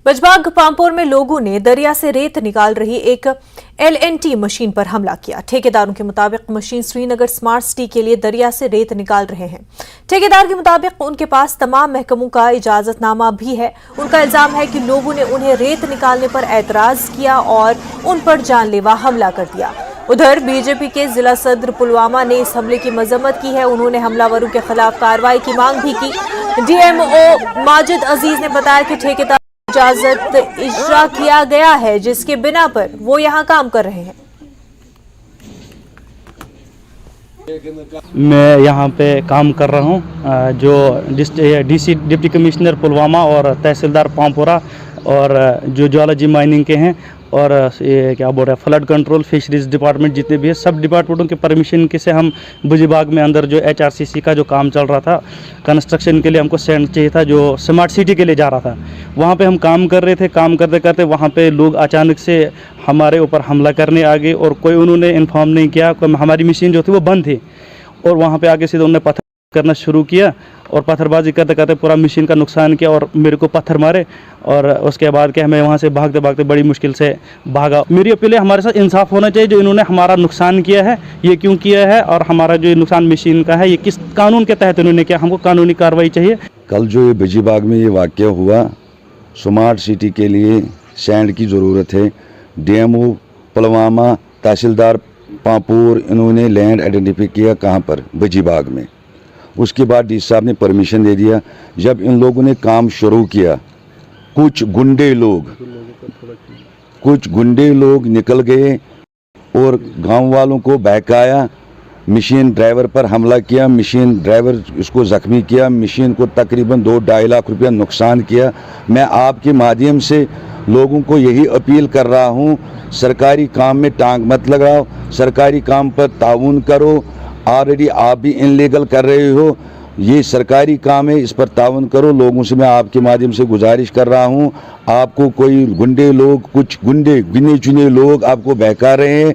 बजबाग पामपुर में लोगों ने दरिया से रेत निकाल रही एक LNT मशीन पर हमला किया। ठेकेदारों के मुताबिक मशीन श्रीनगर स्मार्ट सिटी के लिए दरिया से रेत निकाल रहे हैं। ठेकेदार के मुताबिक उनके पास तमाम महकमों का इजाजतनामा भी है। उनका इल्जाम है कि लोगों ने उन्हें रेत निकालने पर एतराज किया और उन पर जानलेवा हमला कर दिया। उधर बीजेपी के जिला सदर पुलवामा ने इस हमले की मजम्मत की है। उन्होंने हमलावरों के खिलाफ कार्रवाई की मांग भी की। DMO माजिद अजीज ने बताया कि ठेकेदार इजाजत इजरा किया गया है, जिसके बिना पर वो यहाँ काम कर रहे हैं। मैं यहाँ पे काम कर रहा हूँ। जो DC डिप्टी कमिश्नर पुलवामा और तहसीलदार पामपुरा और जो ज्वालॉजी माइनिंग के हैं और ये क्या बोल रहे हैं फ्लड कंट्रोल फिशरीज डिपार्टमेंट जितने भी है सब डिपार्टमेंटों के परमिशन के से हम बुजीबाग में अंदर जो HRCC का जो काम चल रहा था कंस्ट्रक्शन के लिए हमको सैंड चाहिए था जो स्मार्ट सिटी के लिए जा रहा था। वहाँ पे हम काम कर रहे थे। काम करते करते वहाँ पे लोग अचानक से हमारे ऊपर हमला करने आ गए और कोई उन्होंने इन्फॉर्म नहीं किया। हमारी मशीन जो थी वो बंद थी और वहाँ पे आगे से उन्होंने पत्थर करना शुरू किया और पत्थरबाजी करते करते पूरा मशीन का नुकसान किया और मेरे को पत्थर मारे और उसके बाद क्या मैं वहाँ से भागते भागते बड़ी मुश्किल से भागा। मेरी अपील है हमारे साथ इंसाफ होना चाहिए। जो इन्होंने हमारा नुकसान किया है ये क्यों किया है और हमारा जो नुकसान मशीन का है ये किस कानून के तहत इन्होंने किया, हमको कानूनी कार्रवाई चाहिए। कल जो ये बुजीबाग में ये वाक़या हुआ, स्मार्ट सिटी के लिए सैंड की ज़रूरत है। DMO पुलवामा तहसीलदार पामपुर इन्होंने लैंड आइडेंटिफाई किया कहाँ पर, बुजीबाग में। उसके बाद DC साहब ने परमिशन दे दिया। जब इन लोगों ने काम शुरू किया कुछ गुंडे लोग निकल गए और गांव वालों को बहकाया। मशीन ड्राइवर पर हमला किया, मशीन ड्राइवर उसको ज़ख्मी किया, मशीन को तकरीबन 2-2.5 लाख रुपया नुकसान किया। मैं आपके माध्यम से लोगों को यही अपील कर रहा हूँ, सरकारी काम में टांग मत लगाओ, सरकारी काम पर ताउन करो। ऑलरेडी आप भी इनलीगल कर रहे हो, ये सरकारी काम है, इस पर ताउन करो। लोगों से मैं आपके माध्यम से गुजारिश कर रहा हूँ, आपको कोई गुंडे लोग, कुछ गुंडे गिने चुने लोग आपको बहका रहे हैं,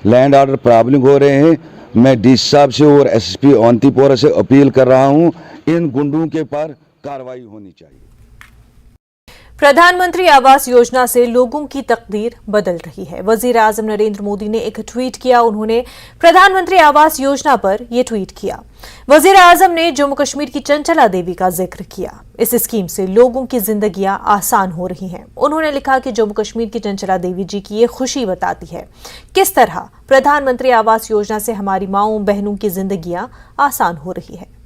लैंड ऑर्डर प्रॉब्लम हो रहे हैं। मैं DC साहब से और SSP औंतीपोरा से अपील कर रहा हूँ, इन गुंडों के पर कार्रवाई होनी चाहिए। प्रधानमंत्री आवास योजना से लोगों की तकदीर बदल रही है। वजीर आजम नरेंद्र मोदी ने एक ट्वीट किया। उन्होंने प्रधानमंत्री आवास योजना पर यह ट्वीट किया। वजीर आजम ने जम्मू कश्मीर की चंचला देवी का जिक्र किया। इस स्कीम से लोगों की जिंदगियां आसान हो रही हैं। उन्होंने लिखा कि जम्मू कश्मीर की चंचला देवी जी की ये खुशी बताती है किस तरह प्रधानमंत्री आवास योजना से हमारी माओं बहनों की जिंदगियां आसान हो रही है।